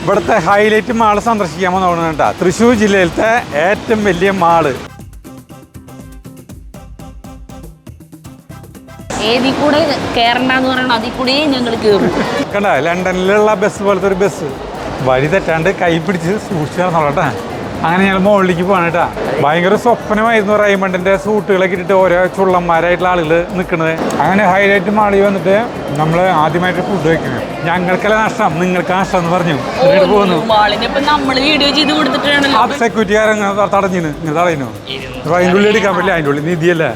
ഇവിടുത്തെ highlight mall സന്ദർശിക്കാൻ വന്നോളൂ കേട്ടോ. തൃശ്ശൂർ ജില്ലയിലത്തെ ഏറ്റവും വലിയ മാള്. കണ്ട ലണ്ടനിലുള്ള ബസ് പോലത്തെ ഒരു ബസ്. വഴി തെറ്റാണ്ട് കൈ പിടിച്ച് സൂക്ഷിച്ചു നടന്നോളട്ടെ. അങ്ങനെ ഞങ്ങൾ മുകളിലേക്ക് പോകാൻ കേട്ടാ. ഭയങ്കര സ്വപ്നമായിരുന്നു റൈമണ്ടിന്റെ സൂട്ടുകളൊക്കെ ഇട്ടിട്ട് ഓരോ ചുള്ളന്മാരായിട്ടുള്ള ആളുകൾ നിൽക്കുന്നത്. അങ്ങനെ ഹൈലൈറ്റ് മാളിൽ വന്നിട്ട് നമ്മൾ ആദ്യമായിട്ട് ഫുഡ് വയ്ക്കുന്നത്. ഞങ്ങൾക്കല്ല നഷ്ടം, നിങ്ങൾക്ക് നഷ്ടം എന്ന് പറഞ്ഞു പോകുന്നു. സെക്യൂരിറ്റിക്കാരൻ തടഞ്ഞിന് തടയുന്നു. അതിൻ്റെ ഉള്ളിൽ എടുക്കാൻ പറ്റില്ല, അതിൻ്റെ ഉള്ളിൽ നിധിയല്ലേ.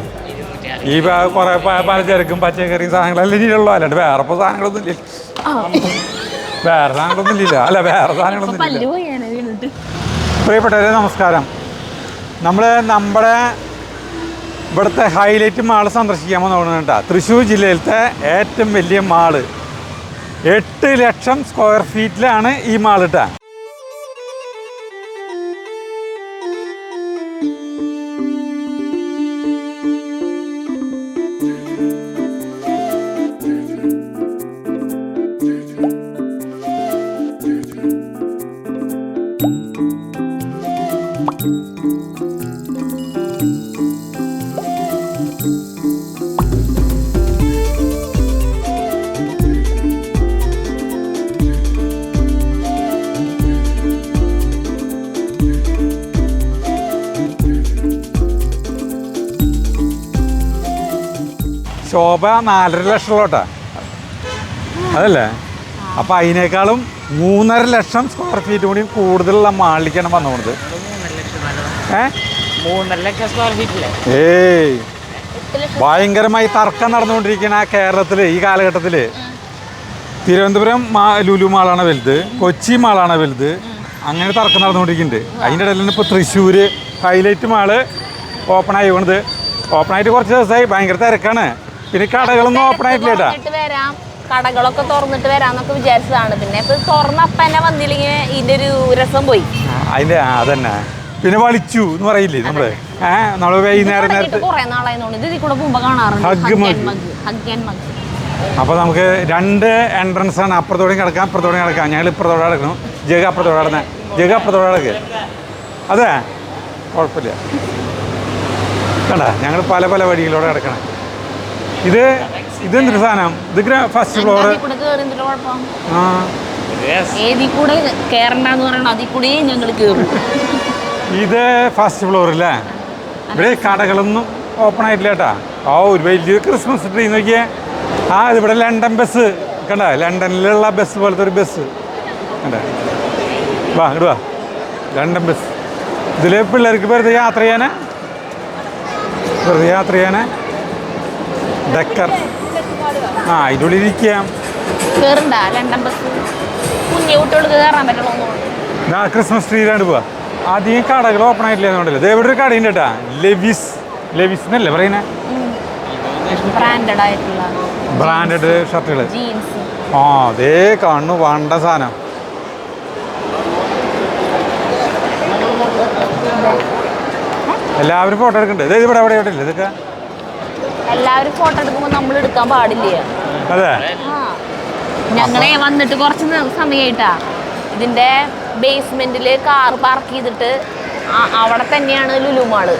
ഈ കുറെ പലചരക്കും പച്ചക്കറിയും സാധനങ്ങളെല്ലാം ഇതിലുള്ളൂ. അല്ലാണ്ട് വേറെ ഇപ്പോൾ സാധനങ്ങളൊന്നും ഇല്ല. വേറെ സാധനങ്ങളൊന്നും ഇല്ല. അല്ല വേറെ സാധനങ്ങളൊന്നും ഇല്ല. പ്രിയപ്പെട്ടവരെ നമസ്കാരം. നമ്മുടെ ഇവിടുത്തെ ഹൈലൈറ്റ് മാള് സന്ദർശിക്കാൻ വന്നോളൂ കേട്ടോ. തൃശ്ശൂർ ജില്ലയിലത്തെ ഏറ്റവും വലിയ മാള്. 8 ലക്ഷം സ്ക്വയർ ഫീറ്റിലാണ് ഈ മാളിട്ടാ. ശോഭ 4.5 ലക്ഷം കേട്ടോ. അതല്ലേ? അപ്പം അതിനേക്കാളും 3.5 ലക്ഷം സ്ക്വയർ ഫീറ്റ് കൂടി കൂടുതലുള്ള മാളിലേക്കാണ് വന്നുകൊണ്ടത്. ഏയ് ഭയങ്കരമായി തർക്കം നടന്നുകൊണ്ടിരിക്കുന്ന കേരളത്തിൽ ഈ കാലഘട്ടത്തിൽ തിരുവനന്തപുരം ലുലു മാളാണ് വലുത്, കൊച്ചി മാളാണ് വലുത്. അങ്ങനെ തർക്കം നടന്നുകൊണ്ടിരിക്കുന്നുണ്ട്. അതിൻ്റെ ഇടയിൽ ഇപ്പോൾ തൃശ്ശൂർ ഹൈലൈറ്റ് മാള് ഓപ്പൺ ആയി പോണത്. ഓപ്പൺ ആയിട്ട് കുറച്ച് ദിവസമായി. ഭയങ്കര തിരക്കാണ്. പിന്നെ കടകളൊന്നും ഓപ്പൺ ആയിട്ടില്ല. കടകളൊക്കെ തുറന്നിട്ട് വരാന്നൊക്കെ വിചാരിച്ചതാണ്. പിന്നെ ഇപ്പൊ തുറന്നപ്പ തന്നെ വന്നില്ലെങ്കിൽ ഇതിന്റെ ഒരു രസം പോയി. അതിന്റെ അതന്നെ. പിന്നെ വലിച്ചു എന്ന് പറയില്ലേ നമ്മള്. നമ്മള് വൈകുന്നേരം നേരത്തെ അപ്പൊ നമുക്ക് 2 എൻട്രൻസ് ആണ്. അപ്പുറത്തോടെയും കിടക്കാം, ഇപ്പുറത്തോടെയും കിടക്കാം. ഞങ്ങൾ ഇപ്പുറത്തോടെ കിടക്കണം. ജഗ അപ്പുറത്തോടെ കിടന്നേ. ജഗ അപ്പുറത്തോടെ കിടക്ക്. അതെ, കുഴപ്പമില്ല. കണ്ട ഞങ്ങൾ പല പല വഴികളിലൂടെ കിടക്കണം. ഇതെന്തൊരു സാധനം? ഇത് ഫസ്റ്റ് ഫ്ലോർ. ഇത് ഫസ്റ്റ് ഫ്ലോർ അല്ലേ? ഇവിടെ കടകളൊന്നും ഓപ്പൺ ആയിട്ടില്ല കേട്ടാ. ഒരു വലിയ ക്രിസ്മസ് ട്രീ നോക്കിയേ. ഇതിവിടെ ലണ്ടൻ ബസ് കണ്ട. ലണ്ടനിലുള്ള ബസ് പോലത്തെ ഒരു ബസ് കണ്ട. വാ ഇങ്ങോട്ട് വാ. London bus. ഇതിൽ പിള്ളേർക്ക് വെറുതെ യാത്ര ചെയ്യാനാ. ഡെക്കർ. ഇതിനുള്ളിൽ ഇരിക്കാം. ക്രിസ്മസ് ട്രീയിലാണ് പോവാ. അധികം കടകൾ ഓപ്പൺ ആയിട്ടില്ല. അതുകൊണ്ടല്ലേ ഇത് എവിടെ ഒരു കടയുണ്ട് കേട്ടാ. ലെവിസ് എന്നല്ലേ പറയുന്നേ. ബ്രാൻഡഡ് ഷർട്ടുകൾ. അതേ കാണുന്നു. വേണ്ട സാധനം. എല്ലാവരും ഫോട്ടോ എടുക്കണ്ടേ? ഇവിടെ എവിടെ ഇല്ല ഇതൊക്കെ. എല്ലാവരും ഫോട്ടോ എടുക്കുമ്പോൾ നമ്മൾ എടുക്കാൻ പാടില്ല. അതെ. ഞങ്ങളെ വന്നിട്ട് കുറച്ച് സമയമായിട്ടാ ഇതിന്റെ ബേസ്മെന്റിൽ കാർ പാർക്ക് ചെയ്തിട്ട് അവിടെ തന്നെയാണ് ലുലു മാള്.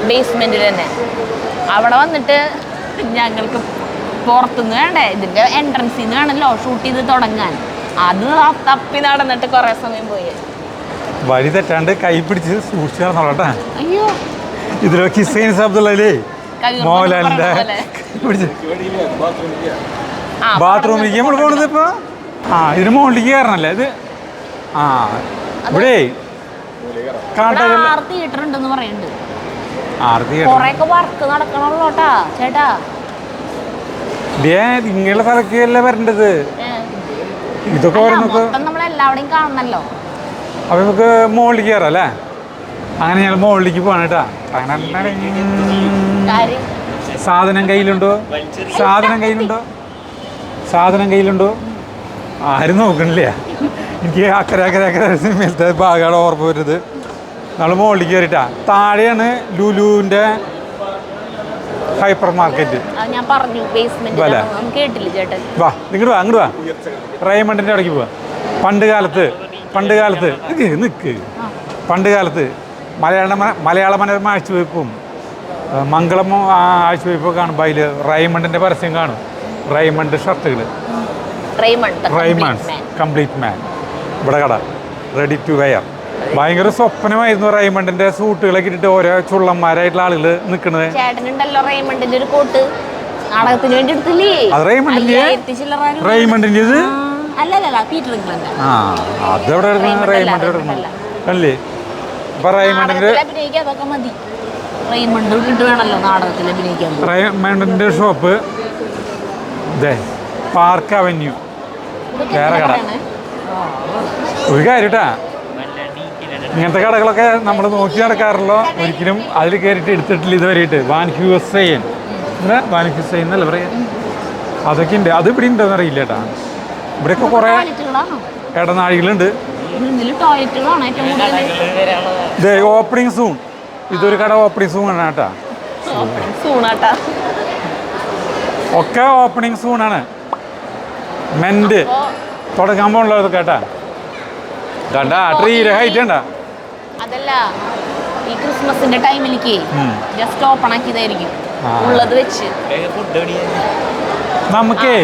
ബേസ്മെന്റിൽ തന്നെ. അവിടെ വന്നിട്ട് ഞങ്ങൾക്ക് പുറത്തുനിന്ന് വേണ്ടേ, ഇതിന്റെ എൻട്രൻസിൽ നിന്ന് വേണമല്ലോ ഷൂട്ട് ചെയ്ത് തുടങ്ങാൻ. അത് തപ്പി നടന്നിട്ട് കുറെ സമയം പോയി. വഴി തെറ്റാണ്ട് കൈ പിടിച്ച് സൂക്ഷിച്ചു നടന്നോളട്ടെ. അയ്യോ, ഇതിലൊക്കെ ഹിസൈൻ അബ്ദുള്ളല്ലേ മോഹൻലാലിന്റെ ബാത്റൂമിലേക്ക് നമ്മൾ പോണത്. ഇപ്പൊ ഇതിന് മുകളിലേക്ക് കയറണല്ലേ ഇത്. ഇവിടെ തിയേറ്റർ ഉണ്ടെന്ന് പറയുന്നുണ്ട്. ചേട്ടാ ഇങ്ങനെയുള്ള സ്ഥലക്കല്ലേ വരേണ്ടത്. ഇതൊക്കെ നമ്മളെല്ലാവടെയും കാണണല്ലോ. അപ്പൊ നമുക്ക് മുകളിലേക്ക് കയറാം അല്ലേ? അങ്ങനെ ഞങ്ങൾ മുകളിലേക്ക് പോവാണ് കേട്ടാ. സാധനം കയ്യിലുണ്ടോ? ആരും നോക്കണില്ല. എനിക്ക് അക്കരെ സിനിമയിലത്തെ ഭാഗമാണ് ഓർമ്മ വരുന്നത്. നമ്മൾ മുകളിലേക്ക് കയറിയിട്ടാ. താഴെയാണ് ലുലുവിൻ്റെ ഹൈപ്പർ മാർക്കറ്റ്. ഞാൻ പറഞ്ഞു ബേസ്മെന്റ് കേട്ടില്ല ചേട്ടൻ. വാ ഇങ്ങോട്ട് വാ റൈമണ്ടിൻ്റെ അവിടേക്ക് പോവാ. പണ്ട് കാലത്ത് നിൽക്ക് പണ്ട് കാലത്ത് മലയാള മനോരമ ആഴ്ചവയ്പ്പും മംഗളം ആഴ്ചവയ്പ്പൊക്കെ കാണുമ്പോൾ അതിൽ റൈമണ്ടിൻ്റെ പരസ്യം കാണും. റൈമണ്ട് ഷർട്ടുകൾ, റൈമണ്ട് കംപ്ലീറ്റ് മാൻ. ഇവിടെ കട റെഡി ടു വെയർ. ഭയങ്കര സ്വപ്നമായിരുന്നു റൈമണ്ടിന്റെ സൂട്ടുകളൊക്കെ ഇട്ടിട്ട് ഓരോ ചുള്ളന്മാരായിട്ടുള്ള ആളുകൾ നിൽക്കുന്നത്. റൈമണ്ടിന്റെ ഒരു കോട്ട് നാടകത്തിന് വേണ്ടി എടുത്തില്ലേ? അത് റൈമണ്ടിന്റെ അതെവിടെ റൈമണ്ട് അല്ലേ? അപ്പൊ റൈമണ്ടിന്റെ റൈമണ്ടിന്റെ ഷോപ്പ് പാർക്ക് അവന്യൂ വേറെ കട. ഒരു കാര്യട്ടാ, ഇങ്ങനത്തെ കടകളൊക്കെ നമ്മൾ നോക്കി നടക്കാറുള്ളൂ. ഒരിക്കലും അതിൽ കയറിയിട്ട് എടുത്തിട്ടില്ല ഇതുവരെയായിട്ട്. വാൻ ഹ്യൂസൈൻ എന്നല്ല പറയാ, അതൊക്കെ ഉണ്ട്. അത് ഇവിടെ ഉണ്ടോന്ന് അറിയില്ല കേട്ടാ. ഇവിടെയൊക്കെ കുറെ ഇടനാഴികളുണ്ട്. ഓപ്പണിങ് സൂൺ, ഇതൊരു കട ഓപ്പണിങ് സൂൺ ആണ് കേട്ടാ. ഒക്കെ ഓപ്പണിങ് സൂണാണ്. മെന്റ് തുടങ്ങാൻ പോണല്ലോ കേട്ടാ. കണ്ടാ ട്രീയുടെ ഹൈറ്റ് കണ്ടാ. അതല്ല, ഈ ക്രിസ്മസിന്റെ ടൈമിലേക്ക് ജസ്റ്റ് ഓപ്പൺ ആക്കിയതായിരിക്കും ഉള്ളത് വെച്ച്. നമുക്കേ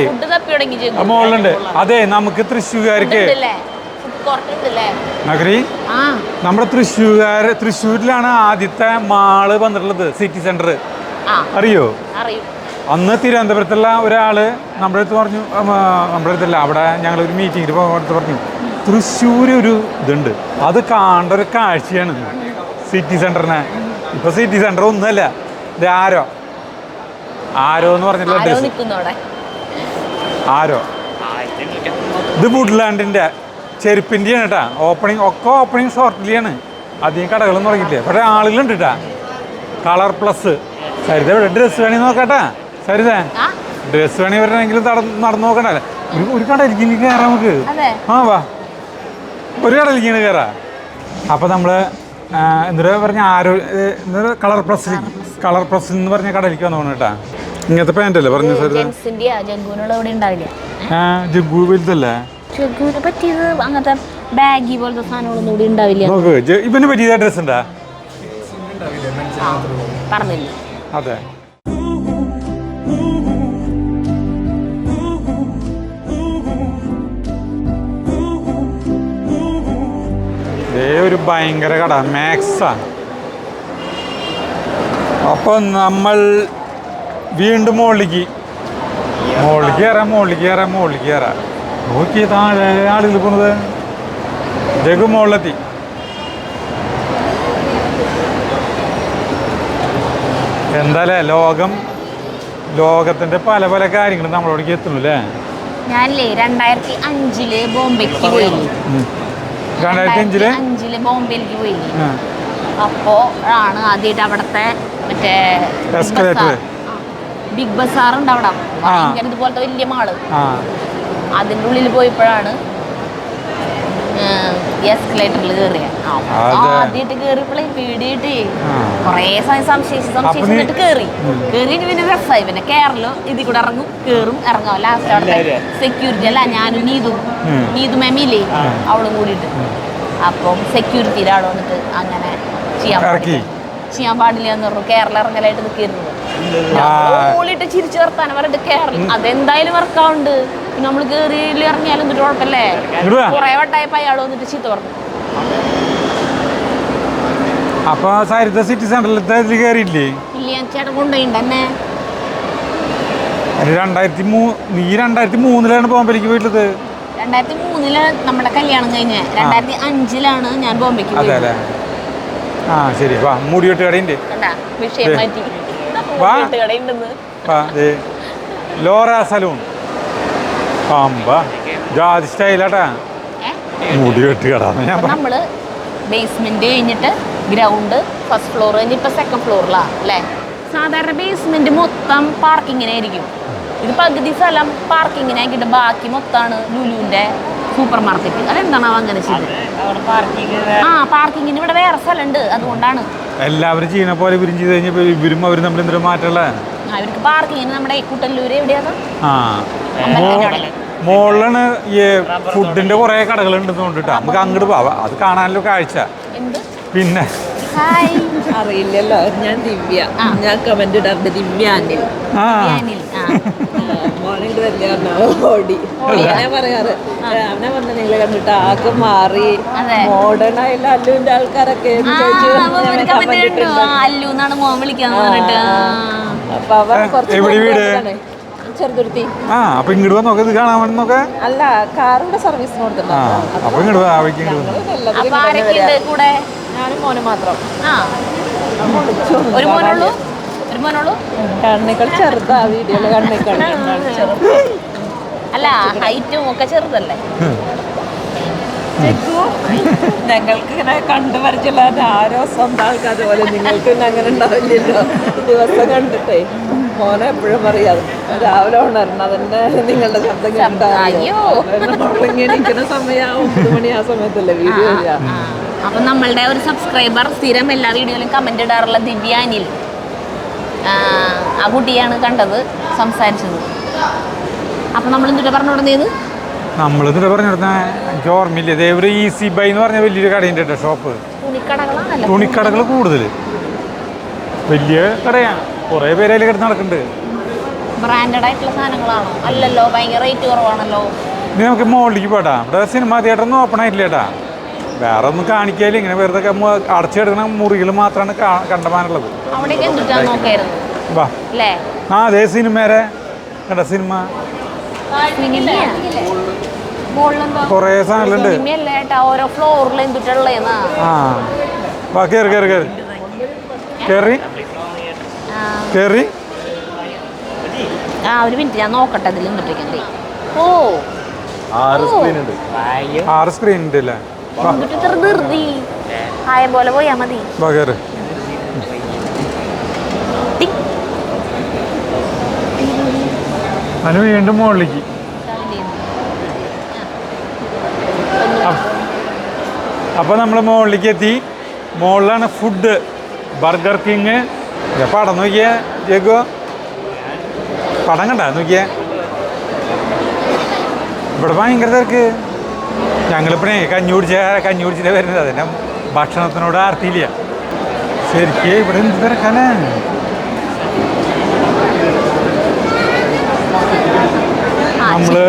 മോളുണ്ട്. അതെ, നമുക്ക് തൃശ്ശൂർക്കാർക്ക് നമ്മുടെ തൃശ്ശൂരിലാണ് ആദ്യത്തെ മാള് വന്നിട്ടുള്ളത്, സിറ്റി സെന്റർ. അറിയോ? അന്ന് തിരുവനന്തപുരത്തുള്ള ഒരാള് നമ്മുടെ അടുത്ത് പറഞ്ഞു, നമ്മുടെ അടുത്തല്ല, അവിടെ ഞങ്ങളൊരു മീറ്റിങ്ങിൽ പോകുന്നിടത്ത് പറഞ്ഞു, തൃശ്ശൂർ ഒരു ഇതുണ്ട്, അത് കാണേണ്ട ഒരു കാഴ്ചയാണ് സിറ്റി സെന്ററിനെ. ഇപ്പൊ സിറ്റി സെന്റർ ഒന്നുമല്ല, ഇത് ആരോ എന്ന് പറഞ്ഞിട്ടുള്ള ആരോ. ഇത് വുഡ്ലാൻഡിന്റെ ചെരുപ്പിന്റെയാണ് കേട്ടാ. ഓപ്പണിങ് ഷോർട്ടിലാണ്. അധികം കടകളൊന്നും തുടങ്ങിയില്ലേ. പക്ഷേ ആളുകളുണ്ട് കേട്ടാ. Colour plus. സരിത ഇവിടെ ഡ്രസ്സ് വേണമെങ്കിൽ നോക്കട്ടാ. സരിത ഡ്രസ്സ് വേണമെങ്കിൽ വരണമെങ്കിലും നടന്നു നോക്കണ്ടല്ലേ. ഒരു കടയിലേക്ക് കയറാം നമുക്ക്. വാ, ഒരു കടയിലേക്ക് കയറാം. അപ്പൊ നമ്മള് എന്താ പറഞ്ഞ കളർ പ്ലസ് എന്ന് പറഞ്ഞ കടയിലേക്ക് വന്നു കേട്ടാ. ഇങ്ങനത്തെ പാൻറ്റല്ലേ പറഞ്ഞു സരിത? ജഗ്ഗു വലുതല്ലേ? അങ്ങനത്തെ ബാഗി പോലത്തെ സാധനങ്ങളൊന്നും കൂടി ഉണ്ടാവില്ല. നോക്ക്, ഇവന് പറ്റിയ ഡ്രസ് ഉണ്ടാ? പറഞ്ഞില്ല. അതെ, ഒരു ഭയങ്കര കട മാക്സാ. അപ്പൊ നമ്മൾ വീണ്ടും മുകളിലേക്ക് കയറാം. നോക്കി താഴെ ആളുകൾ പോണത്. ജഗു മുകളിലെത്തി. എന്തായാലേ ലോകത്തിന്റെ പല പല കാര്യങ്ങളും നമ്മളോടേക്ക് എത്തുന്നു അല്ലേ? ഞാനില്ലേ 2005 ബോംബെക്ക് പോയില്ലേ? 2005 ബോംബെയിലേക്ക് പോയില്ലേ? അപ്പോ ആണ് ആദ്യമായിട്ട് അവിടത്തെ മറ്റേ ബിഗ് ബസാർ ഉണ്ട് അവിടെ, ഭയങ്കര ഇതുപോലത്തെ വലിയ മാള്. അതിൻ്റെ ഉള്ളിൽ പോയപ്പോഴാണ് എസ്കലേറ്ററിൽ കയറിയ. ആദ്യമായിട്ട് കയറിയപ്പോഴേ പേടിയായിട്ട് കുറേ സമയം സംശയിച്ചിട്ട് കയറി പിന്നെ രസമായി. പിന്നെ കേരളം ഇതിൽ കൂടെ കയറും ഇറങ്ങാം. ലാസ്റ്റ് അവിടെ സെക്യൂരിറ്റി അല്ല, ഞാനും നീതു മെമ്മിയില്ലേ അവളും കൂടിയിട്ട്. അപ്പം സെക്യൂരിറ്റിയുടെ ആൾ വന്നിട്ട് അങ്ങനെ ചെയ്യാൻ പാടില്ല എന്ന് പറഞ്ഞു. കേരളം ഇറങ്ങലായിട്ട് നിൽക്കിയിരുന്നു. ഓളിട്ട് ചിരിച്ചു വർത്താനം പറഞ്ഞിട്ട് കേരളം അതെന്തായാലും വർക്കാവുണ്ട്. പിന്നെ നമ്മള് കേറിയിൽ ഇറങ്ങിയാലും എന്നിട്ട് കുഴപ്പമില്ലേ? കുറെ വട്ടായപ്പോ അയാൾ വന്നിട്ട് ചീത്ത പറഞ്ഞു. അപ്പൊ സരിത സിറ്റി സെന്ററിൽ കയറിയില്ലേ? ഇല്ല, ചേട്ടൻ കൊണ്ടുപോയിണ്ടെന്നെ. 2003 ബോംബെയിലേക്ക് പോയിട്ടുള്ളത്. 2003 നമ്മുടെ കല്യാണം കഴിഞ്ഞ് 2005 ഞാൻ ബോംബെക്ക് പോയത്. ശരി, വാ. മുടിവെട്ട് കടയുണ്ട്. വിഷയം മാറ്റി. ലോറ സലൂൺ ജാതി സ്റ്റൈലാട്ടാ. മുടിവെട്ട് കട. നമ്മള് ബേസ്മെന്റ് കഴിഞ്ഞിട്ട് ഗ്രൗണ്ട്, ഫസ്റ്റ് ഫ്ലോർ കഴിഞ്ഞ് ഇപ്പൊ സെക്കൻഡ് ഫ്ലോറിലാ അല്ലേ? സാധാരണ ബേസ്മെന്റ് മൊത്തം പാർക്കിങ്ങിനായിരിക്കും. ഇത് പകുതി സ്ഥലം പാർക്കിങ്ങിനാക്കിയിട്ട് ബാക്കി മൊത്തമാണ് ലുലുവിന്റെ സൂപ്പർ മാർക്കറ്റ്. അതെന്താണ് അങ്ങനെ ചെയ്തത്? പാർക്കിങ്ങിന് ഇവിടെ വേറെ സ്ഥലമുണ്ട്, അതുകൊണ്ടാണ്. എല്ലാവരും ചെയ്യണ പോലെ ഇവരും ചെയ്ത് കഴിഞ്ഞപ്പോ ഇവരും അവരും തമ്മിൽ എന്തൊരു മാറ്റമുള്ള. അവർക്ക് പാർക്കിങ്ങിന് നമ്മുടെ കുട്ടല്ലൂര് എവിടെയാണ് മോളിലാണ് ഈ ഫുഡിന്റെ കുറെ കടകളുണ്ടെന്ന് കൊണ്ടിട്ടാ നമുക്ക് അങ്ങോട്ട് പോവാം, അത് കാണാനല്ലോ കാഴ്ച. പിന്നെ അറിയില്ലല്ലോ, ഞാൻ ദിവ്യ, ഞാൻ കമന്റ് ഇടാറുണ്ട് ദിവ്യ അനിൽ. മോർണിംഗ് വലിയ ഓടി ഞാൻ പറയാറ് അവനെ വന്ന നിങ്ങളെ കണ്ടിട്ട് ആകെ മാറി മോഡേൺ ആയില്ല അല്ലുവിന്റെ ആൾക്കാരൊക്കെ അല്ലുന്നാണ് മോൻ വിളിക്കാന്ന് പറഞ്ഞിട്ട്. അപ്പൊ അവൻ കുറച്ച് ചെറുതുരുത്തി. അപ്പൊ ഇങ്ങോട്ട് വന്നോക്കെ ഇത് കാണാൻ വന്നോക്കെ. അല്ല, കാറിന്റെ സർവീസിന് കൊടുത്തിട്ടുണ്ട്. അപ്പൊ ഇങ്ങോട്ട് കൂടെ ഞാനും മോനും മാത്രം. ഒരു മോനുള്ളൂ? ഒരു മോനുള്ളൂ? കണ്ണേക്കാൾ ചെറുതാ വീഡിയോയില്, കണ്ണേക്കാൾ അല്ല ഹൈറ്റും ഒക്കെ ചെറുതല്ലേ. ഞങ്ങൾക്ക് ഇങ്ങനെ കണ്ടു പരിചയമില്ലാതെ ആരോ സ്വന്തം ആൾക്കാർ പോലെ നിങ്ങൾക്ക് അങ്ങനെ ഉണ്ടാവില്ലല്ലോ. ദിവസം കണ്ടിട്ടേ മോനെ എപ്പോഴും പറയാതെ രാവിലെ ഉണരണം, അതന്നെ നിങ്ങളുടെ ശബ്ദം കേട്ടിരിക്കുന്ന സമയം 9 മണി ആ സമയത്തല്ലേ വീഡിയോ. അപ്പം നമ്മളുടെ ഒരു സബ്സ്ക്രൈബർ സ്ഥിരം എല്ലാ വീഡിയോയിലും കമന്റ് ഇടാറുള്ള ദിവ്യ അനിൽ, ആ കുട്ടിയാണ് കണ്ടത്, സംസാരിച്ചത്. അപ്പം നമ്മൾ എന്തിട്ട് പറഞ്ഞു തുടങ്ങിയത്? നമ്മളിതിട്ട് പറഞ്ഞിരുന്ന എനിക്ക് ഓർമ്മയില്ല. ഒരു ഈസി ബൈ എന്ന് പറഞ്ഞ വലിയൊരു കടയുണ്ട് കേട്ടോ, ഷോപ്പ്. തുണിക്കടകൾ കൂടുതൽ വലിയ കടയാണ്, കുറേ പേര് അതിൽ കിടന്ന് നടക്കുന്നുണ്ട്. ബ്രാൻഡഡ് ആയിട്ടുള്ള സാധനങ്ങളാണോ? അല്ലല്ലോ, ഭയങ്കര റേറ്റ് കുറവാണല്ലോ. ഇനി നമുക്ക് മോളിലേക്ക് പോട്ടാ. ഇവിടെ സിനിമ തിയേറ്റർ ഒന്നും ഓപ്പൺ ആയിട്ടില്ല കേട്ടാ. വേറെ ഒന്നും കാണിക്കാലും ഇങ്ങനെ വെറുതെ അടച്ചു കിടക്കുന്ന മുറികൾ മാത്രമാണ് കണ്ടമാനുള്ളത്. അതേ സിനിമേരെ കണ്ട സിനിമ കൊറേ സാധനങ്ങളുണ്ട്. ഓരോ ഫ്ലോറിൽ എന്തിട്ടുള്ളേന്നാ. കേറി കേറി കേറി കേറി കേറി. ഒരു മിനിറ്റ് ഞാൻ നോക്കട്ടെ അതിൽ എന്തിട്ടേക്കണ്ടേ. ഓ 6 സ്ക്രീൻ ഉണ്ട് അല്ലേ? ആയ പോലെ പോയാ മതി. അതിന് വീണ്ടും മുകളിലേക്ക്. അപ്പോൾ നമ്മൾ മുകളിലേക്ക് എത്തി. മുകളിലാണ് ഫുഡ്, ബർഗർ കിങ്. പടം നോക്കിയേ ജേക്കോ, പടം കണ്ട നോക്കിയേ. ഇവിടെ ഭയങ്കര തിരക്ക്. ഞങ്ങളിപ്പോഴേ കഞ്ഞി കുടിച്ചിട്ട് വരുന്നത്, അതിൻ്റെ ഭക്ഷണത്തിനോട് ആർത്തിയില്ല ശരിക്കും. ഇവിടെ എന്ത് തിരക്കാണ്. നമ്മള്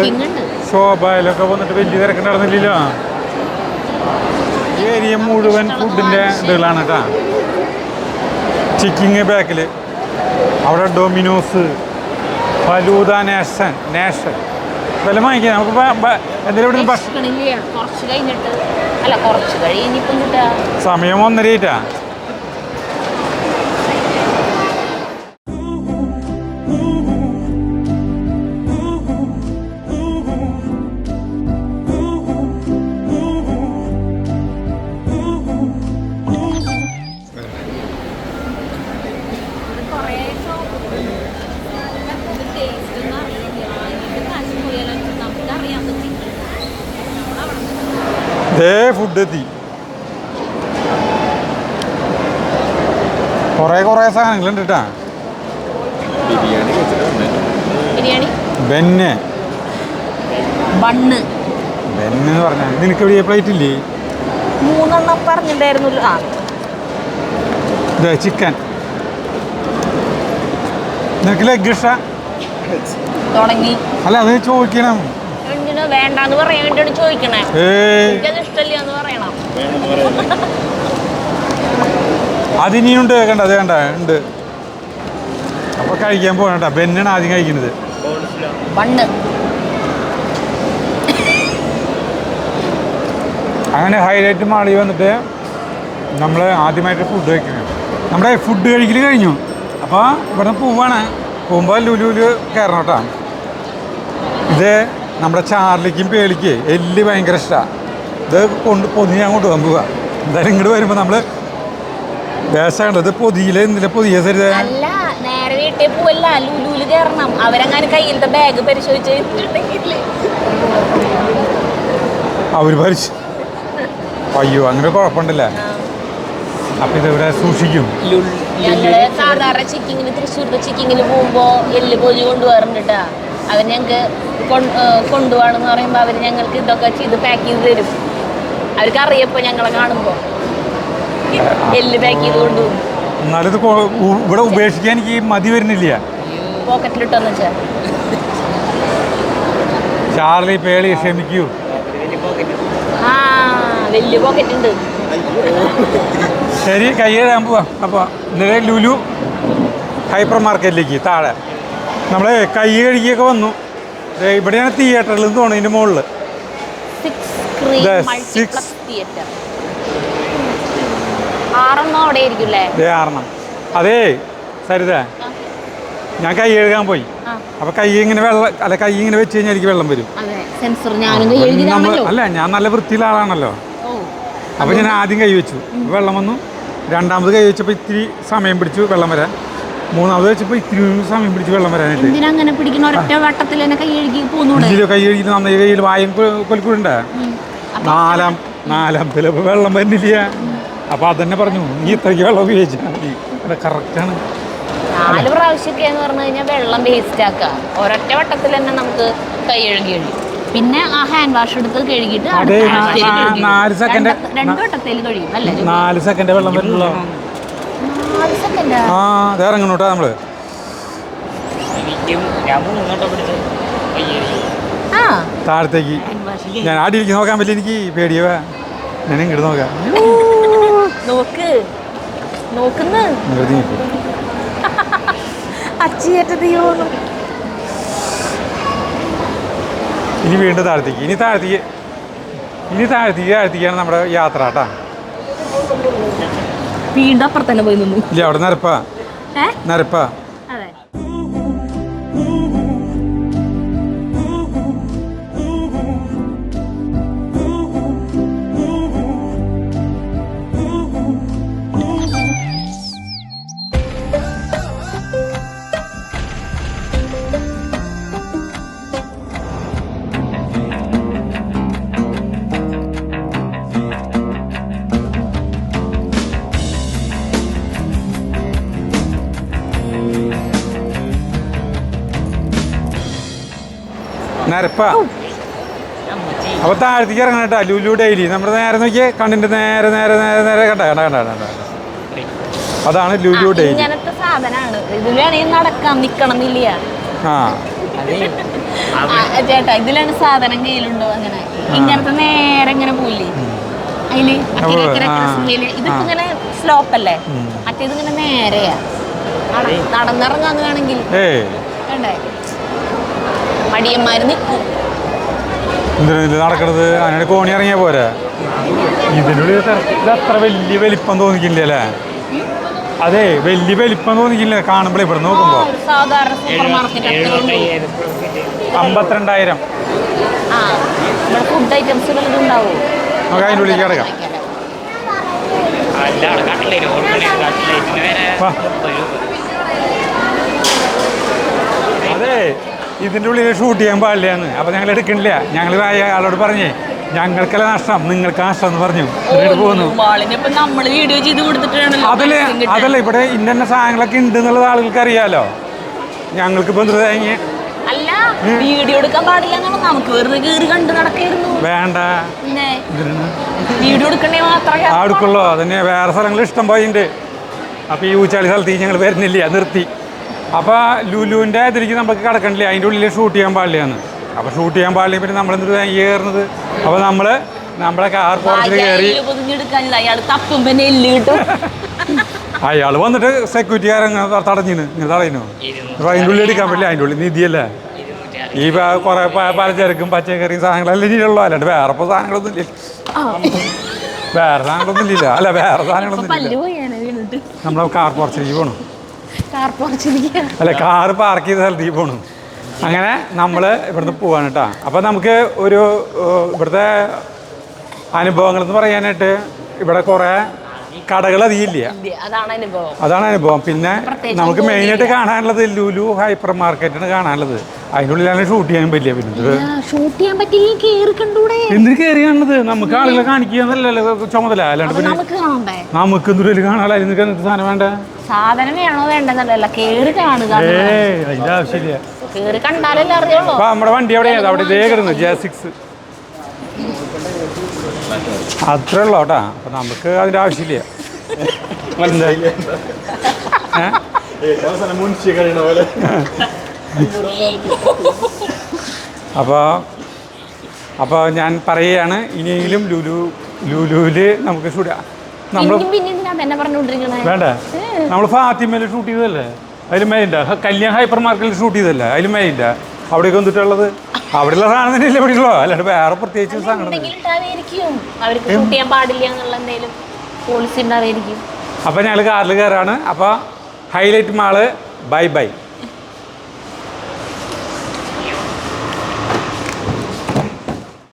ശോഭയിലൊക്കെ വന്നിട്ട് വലിയ തിരക്കുണ്ടായിരുന്നില്ലല്ലോ. ഈ ഏരിയ മുഴുവൻ ഫുഡിൻ്റെ ഇതുകളാണ് കേട്ടോ. ചിക്കിങ് ബാക്കിൽ അവിടെ ഡൊമിനോസ്, ഫലൂദ നേഷൻ വില വാങ്ങിക്കാം നമുക്ക്. എന്തെങ്കിലും ഇവിടെ സമയം 1:30. ഫുഡ് എത്തി. കുറേ സാധനങ്ങളുണ്ട് കേട്ടാ. ബെന്ന് എന്ന് പറഞ്ഞാൽ നിനക്ക് എവിടെ പ്ലേറ്റ് ഇല്ലേ? 3 പറഞ്ഞിട്ടുണ്ടായിരുന്നല്ലോ. ചിക്കൻ നിനക്ക് ലെഗ് ഇഷ്ട തുടങ്ങി. അല്ല അത് ചോദിക്കണം. വേണ്ടെന്ന് പറയാൻ വേണ്ടിയാണ് ചോദിക്കണേ. ഇഷ്ടല്ല എന്ന് പറയണം. അതിനിയുണ്ട് കണ്ട, അത് കണ്ട ഉണ്ട്. അപ്പൊ കഴിക്കാൻ പോകണ ബെന്നാണ് ആദ്യം കഴിക്കുന്നത്. അങ്ങനെ ഹൈലൈറ്റ് മാളി വന്നിട്ട് നമ്മൾ ആദ്യമായിട്ട് ഫുഡ് കഴിക്കണം. നമ്മുടെ ഫുഡ് കഴിക്കൽ കഴിഞ്ഞു. അപ്പോൾ ഇവിടെ പോകുമ്പോൾ ലുലുവിൽ കയറണം കേട്ടോ. ഇത് നമ്മുടെ ചാർലിക്കും പേളിക്ക് എല്ല് ഭയങ്കര ഇഷ്ടമാണ്. ഇത് പൊതി ഞാൻ കൊണ്ടുപോകാൻ പോവുക. എന്തായാലും ഇങ്ങോട്ട് വരുമ്പോൾ നമ്മൾ വേഷമുണ്ട്. ഇത് പൊതിയിലെ എന്തിനാ പൊതിയ സരിത? നേരെ വീട്ടിൽ പോവല്ല, ലുലുവിൽ കയറണം. അവരെങ്ങനെ കയ്യിലത്തെ ബാഗ് പരിശോധിച്ചിട്ടുണ്ടെങ്കിൽ അവർ അയ്യോ അങ്ങനെ കുഴപ്പമുണ്ടല്ലേ. അപ്പം ഇതെവിടെ സൂക്ഷിക്കും. ഞങ്ങള് സാധാരണ ചിക്കിങ്ങിന് തൃശ്ശൂരത്തെ ചിക്കിങ്ങിന് പോകുമ്പോൾ എല്ല് പൊതി കൊണ്ടുപോകാറുണ്ട് കേട്ടോ. അവർ ഞങ്ങൾക്ക് കൊണ്ടുപോകണമെന്ന് പറയുമ്പോൾ അവർ ഞങ്ങൾക്ക് ഇതൊക്കെ ചെയ്ത് പാക്ക് ചെയ്ത് തരും. അവർക്ക് അറിയപ്പോൾ ഞങ്ങളെ കാണുമ്പോൾ എല്ല് പാക്ക് ചെയ്ത് കൊണ്ടുപോകും. എന്നാലും ഇത് ഇവിടെ ഉപേക്ഷിക്കാൻ എനിക്ക് മതി വരുന്നില്ല. പോക്കറ്റിലിട്ടോന്ന് വെച്ചാൽ ചാർലി പേളി ക്ഷമിക്കൂ. ആ വലിയ പോക്കറ്റ് ഉണ്ട്. ശരി, കൈ കഴുകാൻ പോവാം. അപ്പോൾ ഇന്നലെ ലുലു ഹൈപ്പർ മാർക്കറ്റിലേക്ക് താഴെ നമ്മൾ കൈ കഴുകിയൊക്കെ വന്നു. ഇവിടെയാണ് തിയേറ്ററിൽ നിന്ന് തോന്നുന്നു, ഇതിൻ്റെ മുകളിൽ 6 അതേ സരിത, ഞാൻ കൈ കഴുകാൻ പോയി. അപ്പൊ കൈ ഇങ്ങനെ കൈ ഇങ്ങനെ വെച്ച് കഴിഞ്ഞാൽ എനിക്ക് വെള്ളം വരും. അല്ല, ഞാൻ നല്ല വൃത്തിയുള്ള ആളാണല്ലോ. അപ്പൊ ഞാൻ ആദ്യം കൈ വെച്ചു, വെള്ളം വന്നു. രണ്ടാമത് കൈ വെച്ചപ്പോൾ ഇത്തിരി സമയം പിടിച്ചു വെള്ളം വരാൻ. മൂന്നാമത് വെച്ചപ്പോൾ ഇത്തിരി സമയം പിടിച്ചു വെള്ളം വരാനായിട്ട്. കൈ കഴുകി നന്നായി കയ്യിൽ വായും കൊലിക്കൂടണ്ടേ. നാലാമത്തില് വെള്ളം വരുന്നില്ല. അപ്പൊ അതന്നെ പറഞ്ഞു, നീ ഇത്രയ്ക്ക് വെള്ളം ഉപയോഗിച്ചാൽ മതി. കറക്റ്റാണ്. 4 പ്രാവശ്യമൊക്കെ എന്ന് പറഞ്ഞു കഴിഞ്ഞാൽ വെള്ളം വേസ്റ്റ് ആക്കുക. ഒരൊറ്റ വട്ടത്തിൽ തന്നെ നമുക്ക് കൈ കഴുകി കഴിയും. പിന്നെ ആ ഹാൻഡ് വാഷ് എടുത്ത് കഴുകിയിട്ട് 4 സെക്കൻഡ് 2 വട്ടത്തിൽ കഴിയും അല്ലേ? 4 സെക്കൻഡ് വെള്ളം വരില്ല. 4 സെക്കൻഡ് അത് ഇറങ്ങണോട്ടാ നമ്മള്. താഴത്തേക്ക് ഞാൻ അടിയിലേക്ക് നോക്കാൻ പറ്റില്ല, എനിക്ക് പേടിയവാ. ഞാൻ ഇങ്ങോട്ട് നോക്കാം. നോക്കുന്നു ഇനി വീണ്ടും താഴത്തേക്ക്, ഇനി താഴത്തേക്കാണ് നമ്മുടെ യാത്ര കേട്ടാ. വീണ്ടും അപ്പുറത്തന്നെ പോയി നിന്നു. ഇല്ല, അവിടെ നരപ്പാ. നരപ്പ. അപ്പൊ താഴത്തേക്ക് ഇറങ്ങണം കേട്ടാ. ലുലു ഡെയിലി നമ്മുടെ നേരെ നോക്കിയേ, കണ്ണിന്റെ നേരെ കണ്ട. അതാണ് ലുലു ഡെയിലി. ഇങ്ങനത്തെ സാധനമാണ്. ഇതിലാണെങ്കിൽ നടക്കാം, നിക്കണമെന്നില്ല. ചേട്ടാ, ഇതിലാണ് സാധനം കയ്യിലുണ്ടോ? അങ്ങനെ ഇങ്ങനത്തെ നേരെ ഇങ്ങനെ പോയില്ലേ അതില്. ഇതിപ്പോ ഇങ്ങനെ സ്ലോപ്പ് അല്ലേ, മറ്റേത് ഇങ്ങനെ നേരെയാ. നടന്നിറങ്ങാന്ന് വേണമെങ്കിൽ വേണ്ടേ, മടിയന്മാര് നിൽക്കും. നടക്കണത് അങ്ങനെ കോണി ഇറങ്ങിയാ പോരാ. ഇതിനുള്ളിൽ ഇത് അത്ര വലിയ വലിപ്പം തോന്നിക്കില്ല അല്ലേ? അതെ, വലിയ വലിപ്പം തോന്നിക്കില്ല കാണുമ്പോഴേ. ഇവിടെ നോക്കുമ്പോ 52,000. ഫുഡ് ഐറ്റംസ് ഉണ്ടാവും. നമുക്ക് അതിൻ്റെ ഉള്ളിലേക്ക് കിടക്കാം. അതെ, ഇതിൻ്റെ ഉള്ളിൽ ഷൂട്ട് ചെയ്യാൻ പാടില്ലാന്ന്. അപ്പോൾ ഞങ്ങൾ എടുക്കണില്ല. ഞങ്ങൾ ആളോട് പറഞ്ഞേ, ഞങ്ങൾക്കല്ല നഷ്ടം, നിങ്ങൾക്ക് നഷ്ടം എന്ന് പറഞ്ഞു. പോകുന്നു. അതല്ല, ഇവിടെ ഇന്ന സാധനങ്ങളൊക്കെ ഉണ്ട് എന്നുള്ളത് ആളുകൾക്ക് അറിയാലോ. ഞങ്ങൾക്ക് ഇപ്പൊ വീഡിയോ എടുക്കാൻ പാടില്ല, നമുക്ക് വെറുതെ കയറി കണ്ട് നടക്കായിരുന്നു. വേണ്ട, വീഡിയോ എടുക്കണേ മാത്രമേ എടുക്കുള്ളൂ. അതന്നെ വേറെ സ്ഥലങ്ങൾ ഇഷ്ടം പോയിട്ടുണ്ട്. അപ്പൊ ഈ ഊച്ചാളി സ്ഥലത്തേക്ക് ഞങ്ങൾ വരുന്നില്ല, നിർത്തി. അപ്പോൾ ലുലുവിൻ്റെ ഇതിലേക്ക് നമുക്ക് കിടക്കണില്ല, അതിൻ്റെ ഉള്ളിൽ ഷൂട്ട് ചെയ്യാൻ പാടില്ലാന്ന്. അപ്പോൾ ഷൂട്ട് ചെയ്യാൻ പാടില്ല, പിന്നെ നമ്മളെന്തൊരു കയറുന്നത്. അപ്പോൾ നമ്മളെ കാർ പോർച്ചിൽ കയറി അയാൾ വന്നിട്ട് സെക്യൂരിറ്റിക്കാരൻ തടഞ്ഞിന്. തടയുന്നു. അതിൻ്റെ ഉള്ളിൽ എടുക്കാൻ പറ്റില്ല, അതിൻ്റെ ഉള്ളിൽ നിധിയല്ലേ. ഈ കുറേ പലചരക്കും പച്ചക്കറിയും സാധനങ്ങളെല്ലാം ഇതിലുള്ളൂ. അല്ലാണ്ട് വേറെ ഇപ്പോൾ സാധനങ്ങളൊന്നും ഇല്ല. വേറെ സാധനങ്ങളൊന്നും ഇല്ല. അല്ല, വേറെ സാധനങ്ങളൊന്നും ഇല്ല. നമ്മൾ കാർ പോർച്ചിലേക്ക് പോകണം. അല്ല, കാറ് പാർക്ക് ചെയ്ത സ്ഥലത്തേക്ക് പോകണം. അങ്ങനെ നമ്മൾ ഇവിടുന്ന് പോവാണ് കേട്ടോ. അപ്പോൾ നമുക്ക് ഒരു ഇവിടുത്തെ അനുഭവങ്ങൾ എന്ന് പറയാനായിട്ട് ഇവിടെ കുറേ കടകൾ അധികമില്ല. അതാണ് അനുഭവം. പിന്നെ നമുക്ക് മെയിനായിട്ട് കാണാനുള്ളത് ലുലു ഹൈപ്പർ മാർക്കറ്റാണ് കാണാനുള്ളത്. അതിനുള്ളിലാണ് ഷൂട്ട് ചെയ്യാൻ പറ്റില്ല. പിന്നെ എന്തിനു കയറി കാണുന്നത്? നമുക്ക് ആളുകളെ കാണിക്കുക എന്നല്ലല്ലോ ചുമതല. അല്ലാണ്ട് പിന്നെ നമുക്ക് എന്തൊരു കാണാൻ സാധനം വേണ്ട. സാധനം വേണോ വേണ്ടെന്നല്ല, കേറി കാണുക. അതിന്റെ ആവശ്യമില്ല. കേറി കണ്ടാലല്ലേ അറിയുള്ളൂ. അപ്പൊ നമ്മുടെ വണ്ടി എവിടെയാണ്? അവിടെ ഇതേ കിടന്നു J6. അത്രേ ഉള്ളൂ കേട്ടാ. അപ്പൊ നമുക്ക് അതിന്റെ ആവശ്യമില്ല. അപ്പോൾ ഞാൻ പറയുകയാണ്, ഇനിയെങ്കിലും ലുലുവില് നമുക്ക് നമ്മൾ വേണ്ട, നമ്മൾ ഫാത്തിമയിൽ ഷൂട്ട് ചെയ്തതല്ലേ, അതിൽ മേലില്ല. കല്യാൺ ഹൈപ്പർ മാർക്കറ്റിൽ ഷൂട്ട് ചെയ്തല്ലേ, അതിൽ മേലില്ല. അവിടേക്ക് വന്നിട്ടുള്ളത് അവിടെയുള്ള സാധനം തന്നെയല്ലേ ഇവിടെ ഉള്ളൂ, അല്ലാണ്ട് വേറെ പ്രത്യേകിച്ച് സാധനം. അപ്പോൾ ഞങ്ങൾ കാറിൽ കയറാണ്. അപ്പോൾ ഹൈലൈറ്റ് മാള് ബൈ ബൈ.